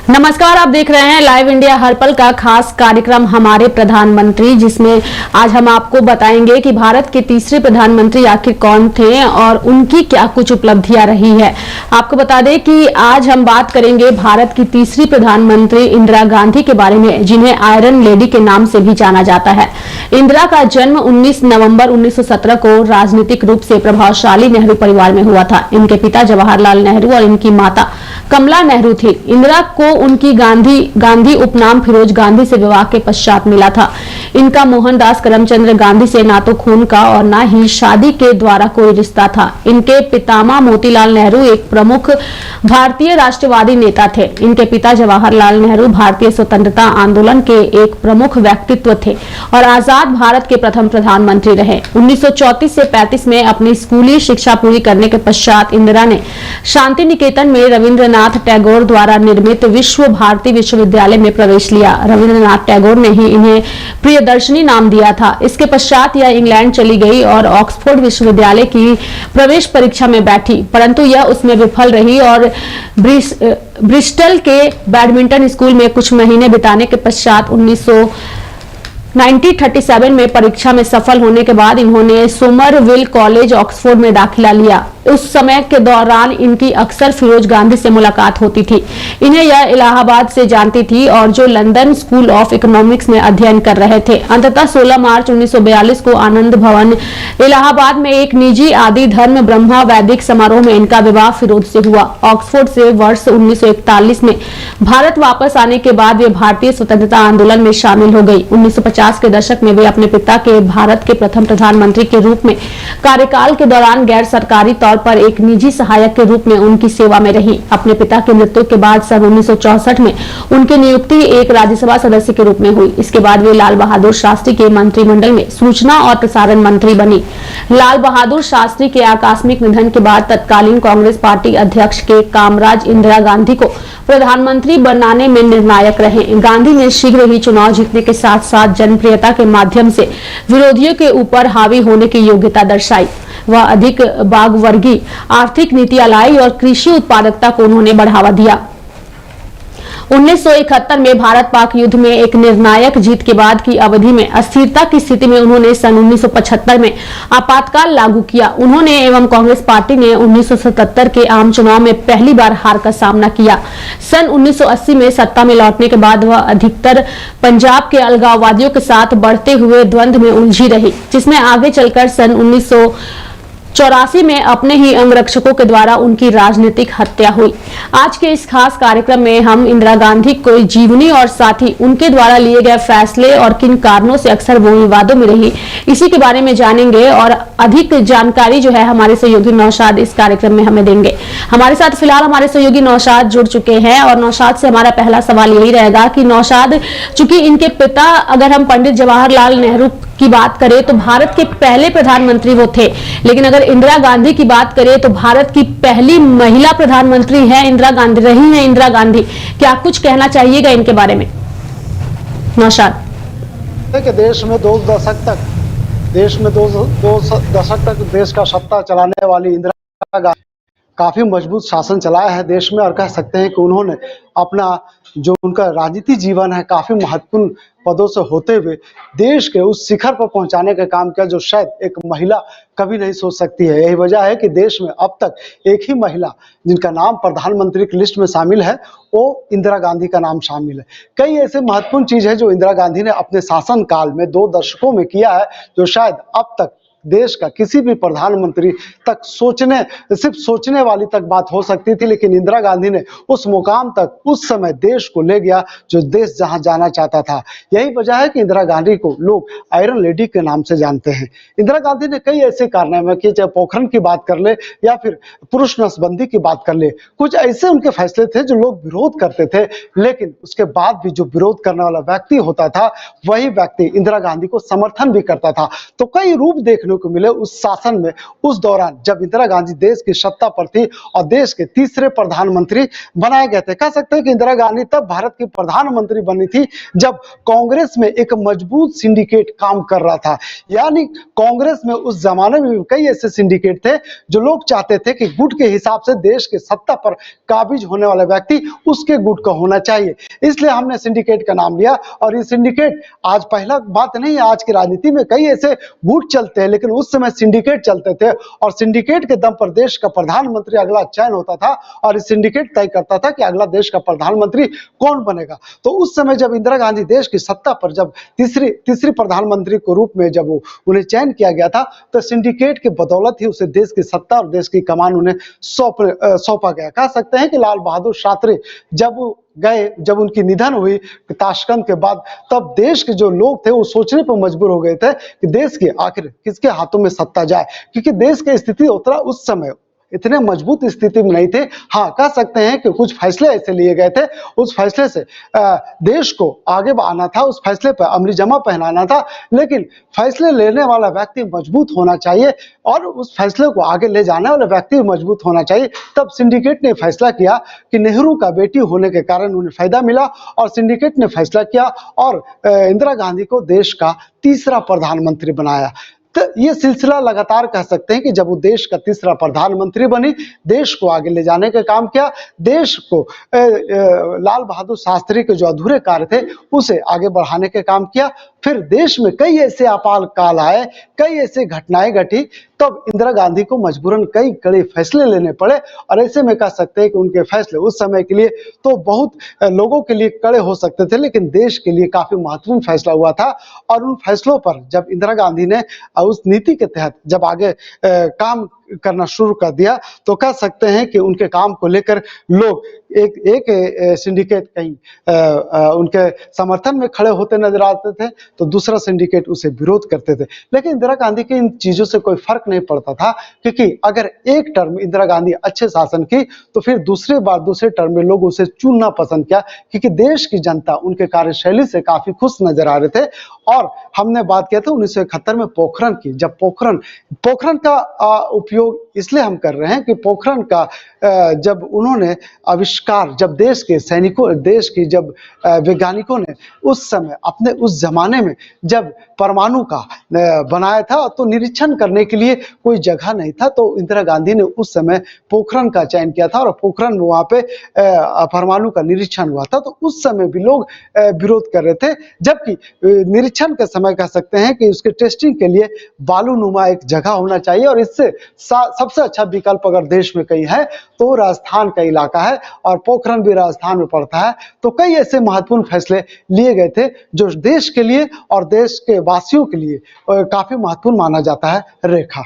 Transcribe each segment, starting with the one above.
नमस्कार, आप देख रहे हैं लाइव इंडिया हर पल का खास कार्यक्रम हमारे प्रधानमंत्री, जिसमें आज हम आपको बताएंगे कि भारत के तीसरे प्रधानमंत्री आखिर कौन थे और उनकी क्या कुछ उपलब्धियां रही है। आपको बता दें कि आज हम बात करेंगे भारत की तीसरी प्रधानमंत्री इंदिरा गांधी के बारे में, जिन्हें आयरन लेडी के नाम से भी जाना जाता है। इंदिरा का जन्म 19 नवंबर 1917 को राजनीतिक रूप से प्रभावशाली नेहरू परिवार में हुआ था। इनके पिता जवाहरलाल नेहरू और इनकी माता कमला नेहरू थी। इंदिरा को उनकी गांधी उपनाम फिरोज गांधी से विवाह के पश्चात मिला था। इनका मोहनदास करमचंद गांधी से ना तो खून का और ना ही शादी के द्वारा कोई रिश्ता था। इनके पितामह मोतीलाल नेहरू एक प्रमुख भारतीय राष्ट्रवादी नेता थे। इनके पिता जवाहरलाल नेहरू भारतीय स्वतंत्रता आंदोलन के एक प्रमुख व्यक्तित्व थे और आजाद भारत के प्रथम प्रधानमंत्री रहे। 1934 से 35 में अपनी स्कूली शिक्षा पूरी करने के पश्चात इंदिरा ने शांति निकेतन में रविंद्रनाथ टैगोर द्वारा निर्मित विश्व भारती विश्वविद्यालय में प्रवेश लिया। रविंद्रनाथ टैगोर ने ही इन्हें प्रियदर्शनी नाम दिया था। इसके पश्चात यह इंग्लैंड चली गई और ऑक्सफोर्ड विश्वविद्यालय की प्रवेश परीक्षा में बैठी, परंतु यह उसमें विफल रही और ब्रिस्टल के बैडमिंटन स्कूल में कुछ महीने बिताने के पश्चात 1937 में परीक्षा में सफल होने के बाद इन्होंने सोमरविल कॉलेज ऑक्सफोर्ड में दाखिला लिया। उस समय के दौरान इनकी अक्सर फिरोज गांधी से मुलाकात होती थी। इन्हें यह इलाहाबाद से जानती थी और जो लंदन स्कूल ऑफ इकोनॉमिक्स में अध्ययन कर रहे थे। अंततः 16 मार्च 1942 को आनंद भवन इलाहाबाद में एक निजी आदि धर्म ब्रह्मा वैदिक समारोह में इनका विवाह फिरोज से हुआ। ऑक्सफोर्ड से वर्ष 1941 में भारत वापस आने के बाद वे भारतीय स्वतंत्रता आंदोलन में शामिल हो गई। 1950 के दशक में वे अपने पिता के भारत के प्रथम प्रधानमंत्री के रूप में कार्यकाल के दौरान गैर सरकारी तौर पर एक निजी सहायक के रूप में उनकी सेवा में रही। अपने पिता की मृत्यु के बाद सन 1964 में उनकी नियुक्ति एक राज्यसभा सदस्य के रूप में हुई। इसके बाद वे लाल बहादुर शास्त्री के मंत्रिमंडल में सूचना और प्रसारण मंत्री बनी। लाल बहादुर शास्त्री के आकस्मिक निधन के बाद तत्कालीन कांग्रेस पार्टी अध्यक्ष के कामराज इंदिरा गांधी को प्रधानमंत्री बनाने में निर्णायक रहे। गांधी ने शीघ्र ही चुनाव जीतने के साथ साथ जनप्रियता के माध्यम से विरोधियों के ऊपर हावी होने की योग्यता दर्शाई। वह अधिक बागवर्गीय आर्थिक नीतियां लाई और कृषि उत्पादकता को उन्होंने बढ़ावा दिया। 1971 में भारत पाक युद्ध में एक निर्णायक जीत के बाद की अवधि में अस्थिरता की स्थिति में उन्होंने सन 1975 में आपातकाल लागू किया। उन्होंने एवं कांग्रेस पार्टी ने 1977 के आम चुनाव में पहली बार हार का सामना किया। सन 1980 में सत्ता में लौटने के बाद वह अधिकतर पंजाब के अलगाववादियों के साथ बढ़ते हुए द्वंद्व में उलझी रही, जिसमें आगे चलकर सन 1984 में अपने ही अंगरक्षकों के द्वारा उनकी राजनीतिक हत्या हुई। आज के इस खास कार्यक्रम में हम इंदिरा गांधी को जीवनी और साथ ही उनके द्वारा लिए गए फैसले और किन कारणों से अक्सर वो विवादों में रही, इसी के बारे में जानेंगे और अधिक जानकारी जो है हमारे सहयोगी नौशाद इस कार्यक्रम में हमें देंगे। हमारे साथ फिलहाल हमारे सहयोगी नौशाद जुड़ चुके हैं और नौशाद से हमारा पहला सवाल यही रहेगा कि नौशाद, चूंकि इनके पिता अगर हम पंडित जवाहरलाल नेहरू की बात करें तो भारत के पहले प्रधानमंत्री वो थे, लेकिन अगर इंदिरा गांधी की बात करें तो भारत की पहली महिला प्रधानमंत्री है इंदिरा गांधी, रही है इंदिरा गांधी। क्या कुछ कहना चाहिएगा इनके बारे में नौशाद? देश में दो दशक तक देश का सत्ता चलाने वाली इंदिरा गांधी काफी मजबूत शासन चलाया है देश में, और कह सकते हैं कि उन्होंने अपना जो उनका राजनीतिक जीवन है काफी महत्वपूर्ण पदों से होते हुए देश के उस शिखर पर पहुंचाने का काम किया जो शायद एक महिला कभी नहीं सोच सकती है। यही वजह है कि देश में अब तक एक ही महिला जिनका नाम प्रधानमंत्री की लिस्ट में शामिल है वो इंदिरा गांधी का नाम शामिल है। कई ऐसे महत्वपूर्ण चीज है जो इंदिरा गांधी ने अपने शासन काल में 2 दशकों में किया है, जो शायद अब तक देश का किसी भी प्रधानमंत्री तक सिर्फ सोचने वाली तक बात हो सकती थी, लेकिन इंदिरा गांधी ने उस मुकाम तक उस समय देश को ले गया जो देश जहां जाना चाहता था। यही वजह है कि इंदिरा गांधी को लोग आयरन लेडी के नाम से जानते हैं। इंदिरा गांधी ने कई ऐसे कारनामे किए, चाहे पोखरण की बात कर ले या फिर पुरुष नसबंदी की बात कर ले, कुछ ऐसे उनके फैसले थे जो लोग विरोध करते थे, लेकिन उसके बाद भी जो विरोध करने वाला व्यक्ति होता था वही व्यक्ति इंदिरा गांधी को समर्थन भी करता था। तो कई रूप देखने देखने को मिले उस शासन में, उस दौरान जब इंदिरा गांधी देश की सत्ता पर थी और देश के तीसरे प्रधानमंत्री बनाए गए थे। कह सकते हैं कि इंदिरा गांधी तब भारत की प्रधानमंत्री बनी थी जब कांग्रेस में एक मजबूत सिंडिकेट काम कर रहा था। यानी कांग्रेस में उस जमाने में कई ऐसे सिंडिकेट थे जो लोग चाहते थे कि गुट के हिसाब से देश के सत्ता पर काबिज होने वाला व्यक्ति उसके गुट का होना चाहिए, इसलिए हमने सिंडिकेट का नाम लिया। और ये सिंडिकेट आज पहला बात नहीं है, आज की राजनीति में कई ऐसे गुट चलते हैं, लेकिन उस समय सिंडिकेट चलते थे और सिंडिकेट के दम पर देश का प्रधानमंत्री अगला चयन होता था और इस सिंडिकेट तय करता था कि अगला देश का प्रधानमंत्री कौन बनेगा। तो उस समय जब इंदिरा गांधी देश की सत्ता पर जब तीसरी प्रधानमंत्री के रूप में जब उन्हें चयन किया गया था, तो सिंडिकेट की बदौलत ही उसे देश की सत्ता और देश की कमान उन्हें सौंपा गया। कह सकते हैं कि लाल बहादुर शास्त्री जब उनकी निधन हुई ताशकंद के बाद, तब देश के जो लोग थे वो सोचने पर मजबूर हो गए थे कि देश की आखिर किसके हाथों में सत्ता जाए, क्योंकि देश की स्थिति उस समय इतने मजबूत स्थिति में नहीं थे। हाँ, कह सकते हैं कि कुछ फैसले ऐसे लिए गए थे, उस फैसले से देश को आगे बढ़ाना था, उस फैसले पर अमली जमा पहनाना था, लेकिन फैसले लेने वाला व्यक्ति मजबूत होना चाहिए और उस फैसले को आगे ले जाने वाला व्यक्ति मजबूत होना चाहिए। तब सिंडिकेट ने फैसला किया कि नेहरू का बेटी होने के कारण उन्हें फायदा मिला और सिंडिकेट ने फैसला किया और इंदिरा गांधी को देश का तीसरा प्रधानमंत्री बनाया। तो ये सिलसिला लगातार कह सकते हैं कि जब वो देश का तीसरा प्रधानमंत्री बनी, देश को आगे ले जाने का काम किया, देश को लाल बहादुर शास्त्री के जो अधूरे कार्य थे उसे आगे बढ़ाने का काम किया। फिर देश में कई ऐसे आपातकाल आए, कई ऐसे घटनाएं घटी, तब इंदिरा गांधी को मजबूरन कई कड़े फैसले लेने पड़े और ऐसे में कह सकते हैं कि उनके फैसले उस समय के लिए तो बहुत लोगों के लिए कड़े हो सकते थे, लेकिन देश के लिए काफी महत्वपूर्ण फैसला हुआ था। और उन फैसलों पर जब इंदिरा गांधी ने उस नीति के तहत जब आगे काम करना शुरू कर दिया, तो कह सकते हैं कि उनके काम को लेकर लोग एक सिंडिकेट कहीं उनके समर्थन में खड़े होते नजर आते थे, तो दूसरा सिंडिकेट उसे विरोध करते थे। लेकिन इंदिरा गांधी की इन चीजों से कोई फर्क नहीं पड़ता था, क्योंकि अगर एक टर्म इंदिरा गांधी अच्छे शासन की तो फिर दूसरे टर्म में लोग उसे चुनना पसंद किया, क्योंकि देश की जनता उनके कार्यशैली से काफी खुश नजर आ रहे थे। और हमने बात किया था 1971 में पोखरण की, जब पोखरण का उपयोग इसलिए हम कर रहे हैं कि पोखरण का जब उन्होंने आविष्कार, जब देश की जब वैज्ञानिकों ने उस समय अपने उस जमाने में जब परमाणु का बनाया था, तो निरीक्षण करने के लिए कोई जगह नहीं था, तो इंदिरा गांधी ने उस समय पोखरण का चयन किया था और पोखरण में वहां पे परमाणु का निरीक्षण हुआ था। तो उस समय भी लोग विरोध कर रहे थे, जबकि निरीक्षण के समय कह सकते हैं कि उसके टेस्टिंग के लिए बालूनुमा एक जगह होना चाहिए और इससे सबसे अच्छा विकल्प अगर देश में कहीं है तो राजस्थान का इलाका है और पोखरण भी राजस्थान में पड़ता है। तो कई ऐसे महत्वपूर्ण फैसले लिए गए थे जो देश के लिए और देश के वासियों के लिए काफी महत्वपूर्ण माना जाता है। रेखा,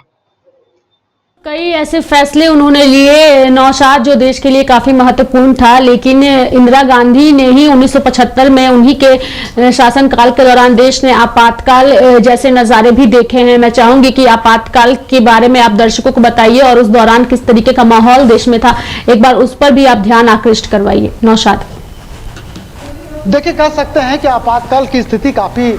कई ऐसे फैसले उन्होंने लिए नौशाद जो देश के लिए काफी महत्वपूर्ण था, लेकिन इंदिरा गांधी ने ही 1975 में उन्हीं के शासनकाल के दौरान देश ने आपातकाल जैसे नजारे भी देखे हैं। मैं चाहूंगी कि आपातकाल के बारे में आप दर्शकों को बताइए और उस दौरान किस तरीके का माहौल देश में था, एक बार उस पर भी आप ध्यान आकृष्ट करवाइए। नौशाद, देखिए, कह सकते हैं कि आपातकाल की स्थिति काफी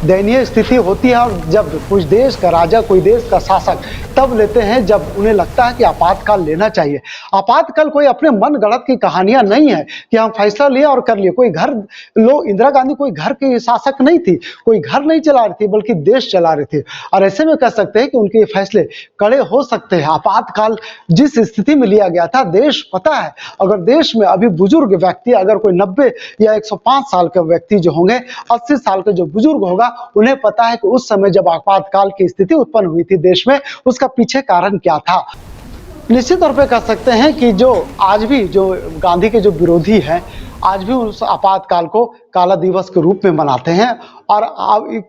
दयनीय स्थिति होती है और जब कुछ देश का राजा, कोई देश का शासक तब लेते हैं जब उन्हें लगता है कि आपातकाल लेना चाहिए। आपातकाल कोई अपने मन गढ़ंत की कहानियां नहीं है कि हम फैसला लिया और कर लिए। कोई घर इंदिरा गांधी कोई घर की शासक नहीं थी, कोई घर नहीं चला रही थी, बल्कि देश चला रहे थे। और ऐसे में कह सकते हैं कि उनके फैसले कड़े हो सकते हैं। आपातकाल जिस स्थिति में लिया गया था, देश पता है अगर देश में अभी बुजुर्ग व्यक्ति, अगर कोई 90 या 105 साल के व्यक्ति जो होंगे, 80 साल के जो बुजुर्ग होगा, उन्हें पता है कि उस समय जब आपातकाल की स्थिति उत्पन्न हुई थी देश में, उसका पीछे कारण क्या था। निश्चित तौर पे कह सकते हैं कि जो आज भी जो गांधी के जो विरोधी हैं, आज भी उस आपातकाल को काला दिवस के रूप में मनाते हैं। और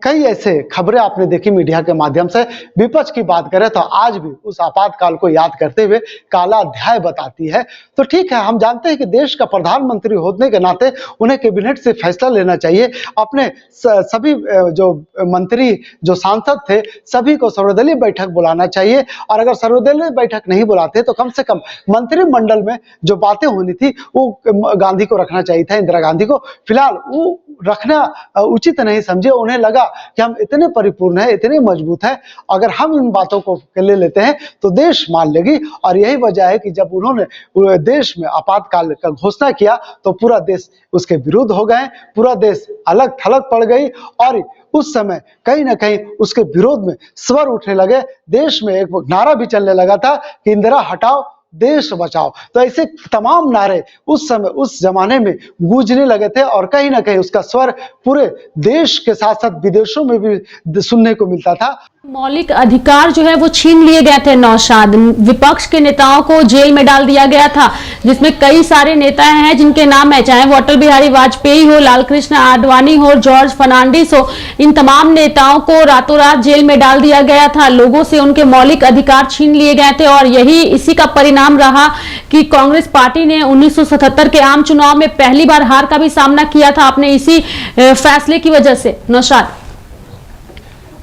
कई ऐसे खबरें आपने देखी मीडिया के माध्यम से, विपक्ष की बात करें तो आज भी उस आपातकाल को याद करते हुए काला अध्याय बताती है। तो ठीक है, हम जानते हैं कि देश का प्रधानमंत्री होने के नाते उन्हें कैबिनेट से फैसला लेना चाहिए। अपने सभी जो मंत्री, जो सांसद थे, सभी को सर्वदलीय बैठक बुलाना चाहिए और अगर सर्वदलीय बैठक नहीं बुलाते तो कम से कम मंत्रिमंडल में जो बातें होनी थी वो गांधी को रखना चाहिए था इंदिरा गांधी को। फिलहाल वो रखना उचित नहीं समझे। उन्हें लगा कि हम इतने परिपूर्ण हैं, इतने मजबूत हैं, अगर हम इन बातों को ले लेते हैं तो देश मान लेगी। और यही वजह है कि जब उन्होंने देश में आपातकाल का घोषणा किया तो पूरा देश उसके विरुद्ध हो गए, पूरा देश अलग थलग पड़ गई। और उस समय कहीं ना कहीं उसके विरोध में स्वर उठने लगे। देश में एक नारा भी चलने लगा था कि इंदिरा हटाओ देश बचाओ। तो ऐसे तमाम नारे उस समय उस जमाने में गूंजने लगे थे और कहीं ना कहीं उसका स्वर पूरे देश के साथ साथ विदेशों में भी सुनने को मिलता था। मौलिक अधिकार जो है वो छीन लिए गए थे नौशाद। विपक्ष के नेताओं को जेल में डाल दिया गया था, जिसमें कई सारे नेता हैं जिनके नाम है, चाहे वो अटल बिहारी वाजपेयी हो, लाल कृष्ण आडवाणी हो, जॉर्ज फर्नांडिस हो। इन तमाम नेताओं को रातों रात जेल में डाल दिया गया था। लोगों से उनके मौलिक अधिकार छीन लिए गए थे और यही इसी का परिणाम रहा कि कांग्रेस पार्टी ने 1977 के आम चुनाव में पहली बार हार का भी सामना किया था अपने इसी फैसले की वजह से। नौशाद,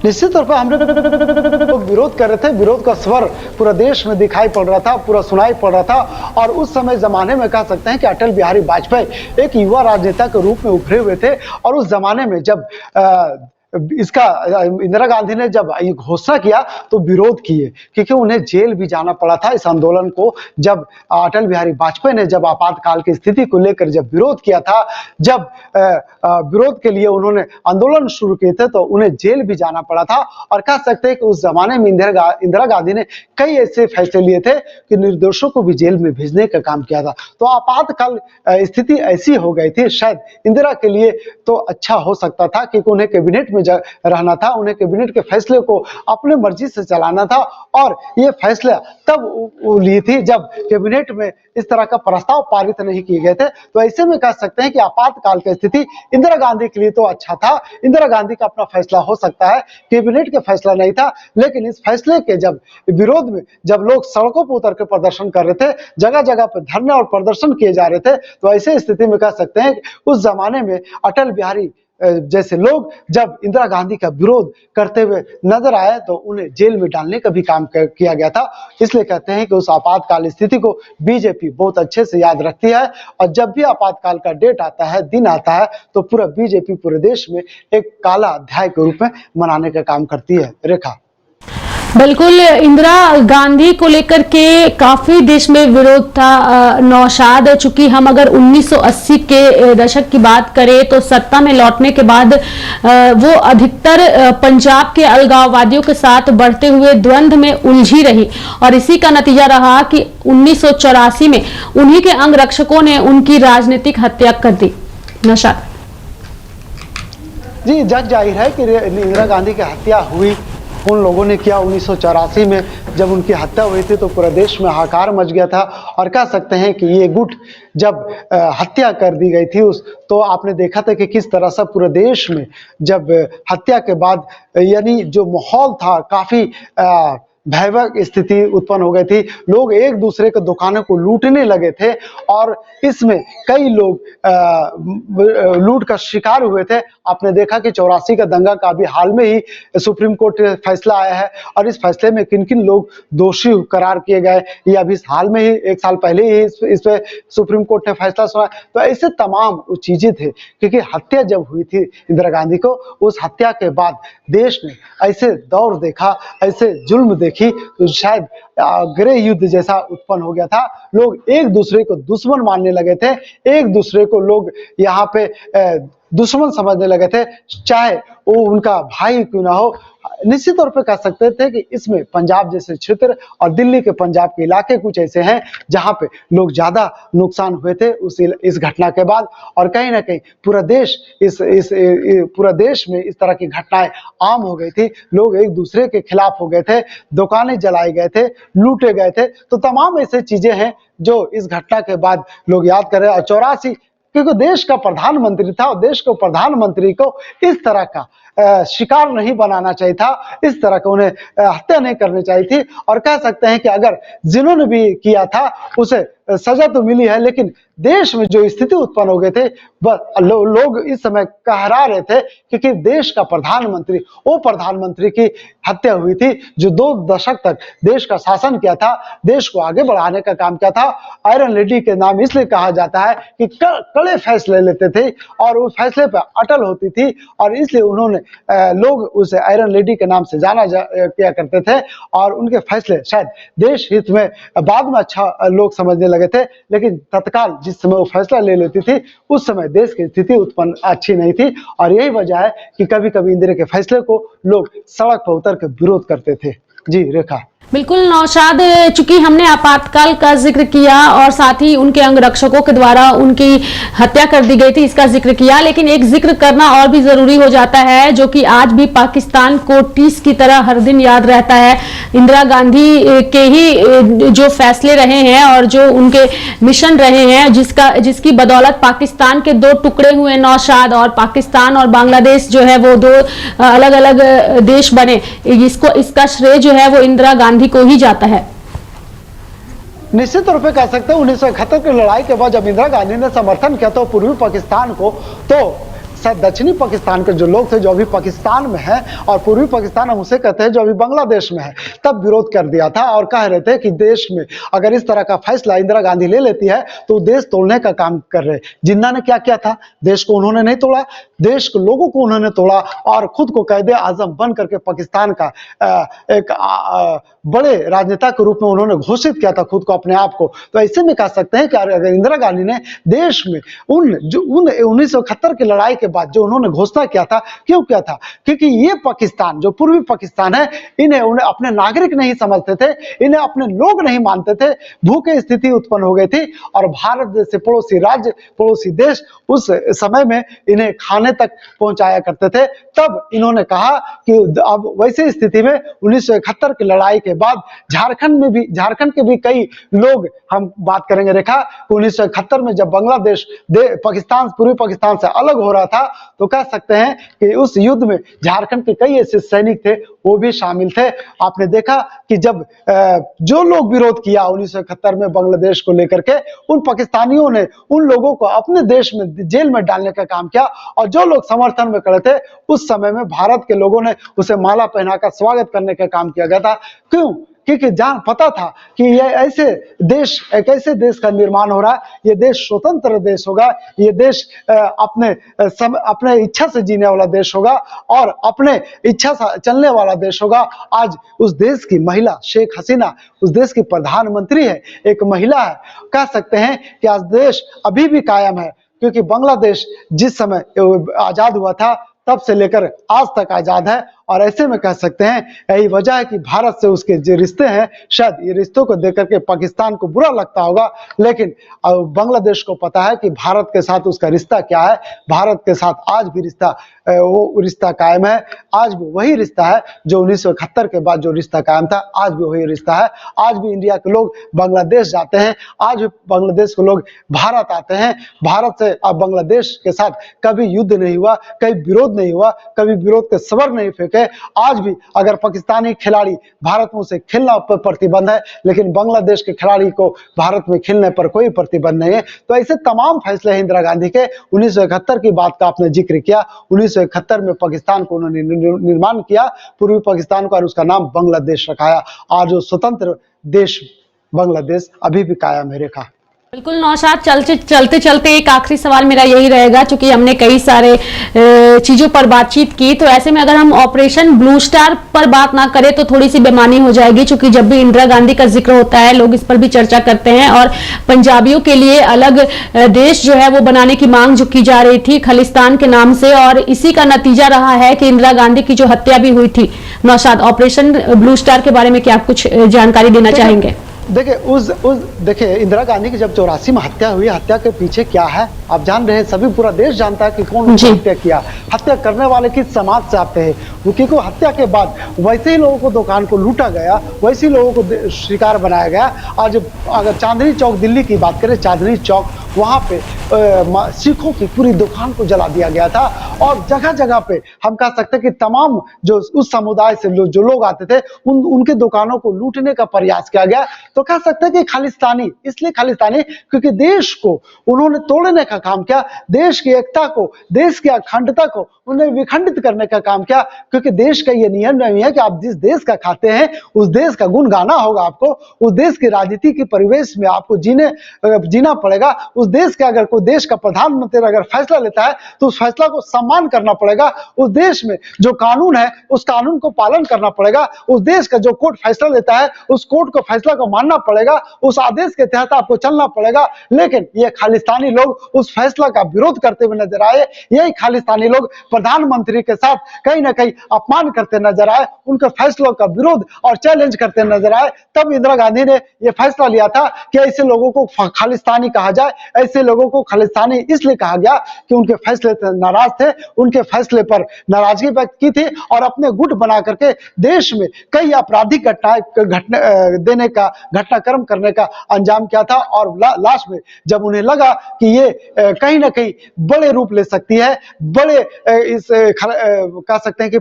निश्चित तौर पर हम लोग विरोध कर रहे थे, विरोध का स्वर पूरा देश में दिखाई पड़ रहा था, पूरा सुनाई पड़ रहा था। और उस समय जमाने में कह सकते हैं कि अटल बिहारी वाजपेयी एक युवा राजनेता के रूप में उभरे हुए थे। और उस जमाने में जब इसका इंदिरा गांधी ने जब ये घोषणा किया तो विरोध किए, क्योंकि उन्हें जेल भी जाना पड़ा था इस आंदोलन को। जब अटल बिहारी वाजपेयी ने जब आपातकाल की स्थिति को लेकर जब विरोध किया था, जब विरोध के लिए उन्होंने आंदोलन शुरू किए थे, तो उन्हें जेल भी जाना पड़ा था। और कह सकते हैं कि उस जमाने में इंदिरा गांधी ने कई ऐसे फैसले लिए थे कि निर्दोषों को भी जेल में भेजने का काम किया था। तो आपातकाल स्थिति ऐसी हो गई थी, शायद इंदिरा के लिए तो अच्छा हो सकता था क्योंकि उन्हें कैबिनेट में रहना था, उन्हें कैबिनेट के फैसले को अपने मर्जी से चलाना था। और ये फैसला तब ली थी जब कैबिनेट में इस तरह का प्रस्ताव पारित नहीं किए गए थे। तो ऐसे में कह सकते हैं कि आपातकाल की स्थिति इंदिरा गांधी के लिए तो अच्छा था, इंदिरा गांधी का अपना फैसला हो सकता है, कैबिनेट का फैसला नहीं था। लेकिन इस फैसले के जब विरोध में जब लोग सड़कों पर उतर के प्रदर्शन कर रहे थे, जगह जगह पर धरने और प्रदर्शन किए जा रहे थे, तो ऐसे स्थिति में कह सकते हैं कि उस जमाने में अटल बिहारी जैसे लोग जब इंदिरा गांधी का विरोध करते हुए नजर आए तो उन्हें जेल में डालने का भी काम किया गया था। इसलिए कहते हैं कि उस आपातकाल स्थिति को बीजेपी बहुत अच्छे से याद रखती है। और जब भी आपातकाल का डेट आता है, दिन आता है, तो पूरा बीजेपी पूरे देश में एक काला अध्याय के रूप में मनाने का काम करती है। रेखा, बिल्कुल, इंदिरा गांधी को लेकर के काफी देश में विरोध था नौशाद। चूंकि हम अगर 1980 के दशक की बात करें तो सत्ता में लौटने के बाद वो अधिकतर पंजाब के अलगाववादियों के साथ बढ़ते हुए द्वंद्व में उलझी रही और इसी का नतीजा रहा कि 1984 में उन्हीं के अंगरक्षकों ने उनकी राजनीतिक हत्या कर दी। नौशाद जी, जग जाहिर है कि इंदिरा गांधी की हत्या हुई उन लोगों ने किया। 1984 में जब उनकी हत्या हुई थी तो पूरा देश में हाहाकार मच गया था। और कह सकते हैं कि ये गुट जब हत्या कर दी गई थी तो आपने देखा था कि किस तरह से पूरे देश में जब हत्या के बाद यानी जो माहौल था काफी भयावह स्थिति उत्पन्न हो गई थी। लोग एक दूसरे के दुकानों को लूटने लगे थे और इसमें कई लोग लूट का शिकार हुए थे। आपने देखा कि 84 का दंगा का अभी हाल में ही सुप्रीम कोर्ट फैसला आया है और इस फैसले में किन किन लोग दोषी करार किए गए ये अभी हाल में ही, एक साल पहले ही इस पे सुप्रीम कोर्ट ने फैसला सुना। तो ऐसे तमाम चीजें थे क्योंकि हत्या जब हुई थी इंदिरा गांधी को, उस हत्या के बाद देश ने ऐसे दौर देखा, ऐसे जुल्म देखी, तो शायद गृह युद्ध जैसा उत्पन्न हो गया था। लोग एक दूसरे को दुश्मन मानने लगे थे, एक दूसरे को लोग यहाँ पे दुश्मन समझने लगे थे, चाहे वो उनका भाई क्यों ना हो। निश्चित तौर पे कह सकते थे कि इसमें पंजाब जैसे क्षेत्र और दिल्ली के पंजाब के इलाके कुछ ऐसे हैं जहां पे लोग ज्यादा नुकसान हुए थे इस घटना के बाद। और कहीं ना कहीं पूरा देश पूरा देश में इस तरह की घटनाएं आम हो गई थी। लोग एक दूसरे के खिलाफ हो गए थे, दुकानें जलाए गए थे, लूटे गए थे। तो तमाम ऐसे चीजें हैं जो इस घटना के बाद लोग याद कर रहे हैं। और 84 क्योंकि देश का प्रधानमंत्री था और देश को प्रधानमंत्री को इस तरह का शिकार नहीं बनाना चाहिए था, इस तरह का उन्हें हत्या नहीं करनी चाहिए थी। और कह सकते हैं कि अगर जिन्होंने भी किया था उसे सजा तो मिली है, लेकिन देश में जो स्थिति उत्पन्न हो गए थे लोग इस समय कहरा रहे थे, क्योंकि देश का प्रधानमंत्री, वो प्रधानमंत्री की हत्या हुई थी जो 2 दशक तक देश का शासन किया था, देश को आगे बढ़ाने का काम किया था। आयरन लेडी के नाम इसलिए कहा जाता है कि कड़े फैसले लेते थे और उस फैसले पर अटल होती थी, और इसलिए उन्होंने लोग उसे आयरन लेडी के नाम से जाना किया करते थे। और उनके फैसले शायद देश हित में बाद में अच्छा लोग समझने लगे थे, लेकिन तत्काल जिस समय वो फैसला ले लेती थी उस समय देश की स्थिति उत्पन्न अच्छी नहीं थी। और यही वजह है कि कभी कभी इंदिरा के फैसले को लोग सड़क पर उतर कर विरोध करते थे। जी रेखा। बिल्कुल नौशाद, चूंकि हमने आपातकाल का जिक्र किया और साथ ही उनके अंगरक्षकों के द्वारा उनकी हत्या कर दी गई थी, इसका जिक्र किया, लेकिन एक जिक्र करना और भी जरूरी हो जाता है जो कि आज भी पाकिस्तान को टीस की तरह हर दिन याद रहता है। इंदिरा गांधी के ही जो फैसले रहे हैं और जो उनके मिशन रहे हैं, जिसकी बदौलत पाकिस्तान के 2 टुकड़े हुए नौशाद, और पाकिस्तान और बांग्लादेश जो है वो 2 अलग अलग देश बने। इसका श्रेय जो है वो इंदिरा गांधी को ही जाता है। निश्चित रूप से कह सकते हैं 1971 की लड़ाई के बाद जब इंदिरा गांधी ने समर्थन किया तो पूर्वी पाकिस्तान को, तो शायद दक्षिणी पाकिस्तान के जो लोग थे जो अभी पाकिस्तान में है, और पूर्वी पाकिस्तान हम उसे कहते हैं जो अभी बांग्लादेश में है, तब विरोध कर दिया था और कह रहे थे कि देश में अगर इस तरह का फैसला इंदिरा गांधी ले लेती है तो देश तोड़ने का काम कर रहे। जिन्ना ने क्या किया था, देश को उन्होंने नहीं तोड़ा, देश के लोगों को उन्होंने तोड़ा और खुद को कायदे आजम बन करके पाकिस्तान का एक बड़े राजनेता के रूप में उन्होंने घोषित किया था खुद को, अपने आप को। तो ऐसे में कह सकते हैं कि अगर इंदिरा गांधी ने देश में उन 1971 की लड़ाई के बाद जो उन्होंने घोषणा किया था, क्यों किया था? क्योंकि ये पाकिस्तान जो पूर्वी पाकिस्तान है, उन्हें अपने नागरिक नहीं समझते थे, इन्हें अपने लोग नहीं मानते थे, भूखे स्थिति उत्पन्न हो गई थी और भारत जैसे पड़ोसी राज्य, पड़ोसी देश उस समय में इन्हें खाने तक पहुंचाया करते थे। तब इन्होंने कहा कि अब वैसी स्थिति में 1971 की लड़ाई के बाद झारखंड के भी कई लोग, हम बात करेंगे रेखा, 1971 में जब बांग्लादेश पाकिस्तान, पूर्वी पाकिस्तान से अलग हो रहा था, तो कह सकते हैं कि उस युद्ध में झारखंड के कई ऐसे सैनिक थे वो भी शामिल थे। आपने देखा कि जब जो लोग विरोध किया 1971 में बांग्लादेश को लेकर के, उन पाकिस्तानियों ने उन लोगों को अपने देश में जेल में डालने का काम किया, और जो लोग समर्थन में खड़े थे उस समय में भारत के लोगों ने उसे माला पहनाकर स्वागत करने का काम किया गया था। क्यों? क्योंकि जान पता था कि ये एक ऐसे देश का निर्माण हो रहा है, ये देश स्वतंत्र देश होगा, ये देश अपने इच्छा से जीने वाला देश होगा और अपने इच्छा से चलने वाला देश होगा। आज उस देश की महिला शेख हसीना उस देश की प्रधानमंत्री है, एक महिला है। कह सकते हैं कि आज देश अभी भी कायम है, क्योंकि बांग्लादेश जिस समय आजाद हुआ था तब से लेकर आज तक आजाद है। और ऐसे में कह सकते हैं यही वजह है कि भारत से उसके जो रिश्ते हैं, शायद ये रिश्तों को देख करके पाकिस्तान को बुरा लगता होगा, लेकिन बांग्लादेश को पता है कि भारत के साथ उसका रिश्ता क्या है। भारत के साथ आज भी वो रिश्ता कायम है। आज भी वही रिश्ता है जो 1971 के बाद जो रिश्ता कायम था, आज भी वही रिश्ता है। आज भी इंडिया के लोग बांग्लादेश जाते हैं, आज भी बांग्लादेश के लोग भारत आते हैं। भारत से अब बांग्लादेश के साथ कभी युद्ध नहीं हुआ, कभी विरोध नहीं हुआ, कभी विरोध के सवर नहीं फेंके। आज भी अगर पाकिस्तानी खिलाड़ी भारत में उसे खेलना पर प्रतिबंध है, लेकिन बांग्लादेश के खिलाड़ी को भारत में खेलने पर कोई प्रतिबंध नहीं है। तो ऐसे तमाम फैसले हैं इंदिरा गांधी के। 1971 की बात का आपने जिक्र किया, 1971 में पाकिस्तान को उन्होंने निर्माण किया, पूर्वी पाकिस्तान को, और उसका नाम बांग्लादेश रखाया। आज जो स्वतंत्र देश बांग्लादेश अभी भी कायम है। रेखा। बिल्कुल नौशाद, चलते चलते एक आखिरी सवाल मेरा यही रहेगा, क्योंकि हमने कई सारे चीजों पर बातचीत की, तो ऐसे में अगर हम ऑपरेशन ब्लू स्टार पर बात ना करें तो थोड़ी सी बेमानी हो जाएगी, क्योंकि जब भी इंदिरा गांधी का जिक्र होता है लोग इस पर भी चर्चा करते हैं। और पंजाबियों के लिए अलग देश जो है वो बनाने की मांग जो की जा रही थी खालिस्तान के नाम से, और इसी का नतीजा रहा है कि इंदिरा गांधी की जो हत्या भी हुई थी। नौशाद, ऑपरेशन ब्लू स्टार के बारे में क्या आप कुछ जानकारी देना चाहेंगे? देखिए इंदिरा गांधी की जब 84 में हत्या हुई, हत्या के पीछे क्या है आप जान रहे हैं, सभी पूरा देश जानता है कि कौन हत्या किया। हत्या करने वाले किस समाज से आते हैं, क्योंकि हत्या के बाद वैसे ही लोगों को दुकान को लूटा गया, वैसे ही लोगों को शिकार बनाया गया। आज अगर चांदनी चौक दिल्ली की बात करें, चांदनी चौक वहां पे सिखों की पूरी दुकान को जला दिया गया था और जगह जगह पे हम कह सकते हैं कि तमाम जो उस समुदाय से जो लोग आते थे उनके दुकानों को लूटने का प्रयास किया गया। तो कह सकते हैं कि खालिस्तानी इसलिए खालिस्तानी क्योंकि देश को उन्होंने तोड़ने का काम किया, देश की एकता को, देश की अखंडता को उन्हें विखंडित करने का काम किया। क्योंकि देश का ये नियम नहीं है कि आप जिस देश का खाते हैं उस देश का गुण गाना होगा, आपको उस देश की राजनीति के परिवेश में आपको जीना पड़ेगा। उस देश के अगर कोई देश का प्रधानमंत्री अगर फैसला लेता है तो उस फैसला को सम्मान करना पड़ेगा। उस देश में जो कानून है उस कानून को पालन करना पड़ेगा। उस देश का जो कोर्ट फैसला लेता है उस कोर्ट को फैसला को मानना पड़ेगा, उस आदेश के तहत आपको चलना पड़ेगा। लेकिन ये खालिस्तानी लोग उस फैसला का विरोध करते हुए नजर आए। यही खालिस्तानी लोग प्रधानमंत्री के साथ कहीं ना कहीं अपमान करते नजर आए, उनके फैसलों का विरोध और चैलेंज करते नजर आए। तब इंदिरा गांधी ने यह फैसला लिया था कि ऐसे लोगों को खालिस्तानी कहा जाए। ऐसे लोगों को खालिस्तानी इसलिए कहा गया कि उनके फैसले से नाराज थे, उनके फैसले पर नाराजगी व्यक्त की थी और अपने गुट बना करके देश में कई आपराधिक घटनाक्रम करने का अंजाम किया था। और लास्ट में जब उन्हें लगा कि ये कहीं ना कहीं बड़े रूप ले सकती है, बड़े कह सकते हैं कि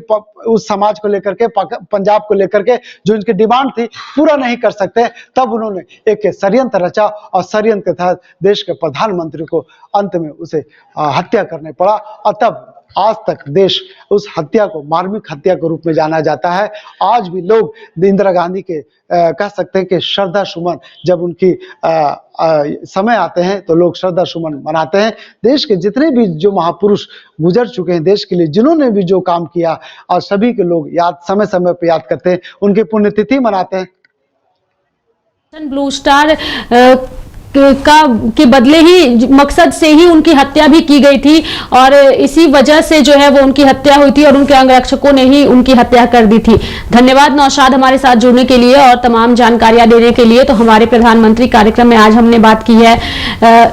उस समाज को लेकर के, पंजाब को लेकर के जो इनकी डिमांड थी पूरा नहीं कर सकते, तब उन्होंने एक षड्यंत्र रचा और षड्यंत्र के तहत देश के प्रधानमंत्री को अंत में उसे हत्या करने पड़ा। और तब आज तक देश उस हत्या को मार्मिक हत्या के रूप में जाना जाता है। आज भी लोग इंदिरा गांधी के कह सकते हैं कि श्रद्धा सुमन जब उनकी समय आते हैं तो लोग श्रद्धा सुमन मनाते हैं। देश के जितने भी जो महापुरुष गुजर चुके हैं देश के लिए, जिन्होंने भी जो काम किया, और सभी के लोग समय समय पर याद करते हैं, उनकी पुण्यतिथि मनाते हैं। ब्लू स्टार के बदले ही मकसद से ही उनकी हत्या भी की गई थी और इसी वजह से जो है वो उनकी हत्या हुई थी और उनके अंगरक्षकों ने ही उनकी हत्या कर दी थी। धन्यवाद नौशाद हमारे साथ जुड़ने के लिए और तमाम जानकारियां देने के लिए। तो हमारे प्रधानमंत्री कार्यक्रम में आज हमने बात की है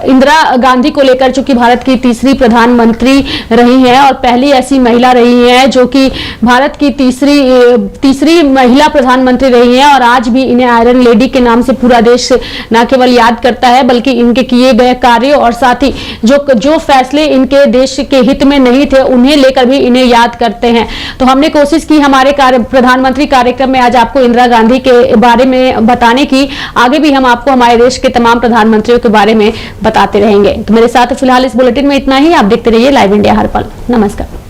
इंदिरा गांधी को लेकर, चूंकि भारत की तीसरी प्रधानमंत्री रही हैं और पहली ऐसी महिला रही हैं जो कि भारत की तीसरी महिला प्रधानमंत्री रही हैं और आज भी इन्हें आयरन लेडी के नाम से पूरा देश न केवल याद करता है बल्कि इनके किए गए कार्य और साथ ही जो फैसले इनके देश के हित में नहीं थे उन्हें लेकर भी इन्हें याद करते हैं। तो हमने कोशिश की हमारे प्रधानमंत्री कार्यक्रम में आज आपको इंदिरा गांधी के बारे में बताने की। आगे भी हम आपको हमारे देश के तमाम प्रधानमंत्रियों के बारे में बताते रहेंगे। तो मेरे साथ फिलहाल इस बुलेटिन में इतना ही। आप देखते रहिए लाइव इंडिया हर पल। नमस्कार।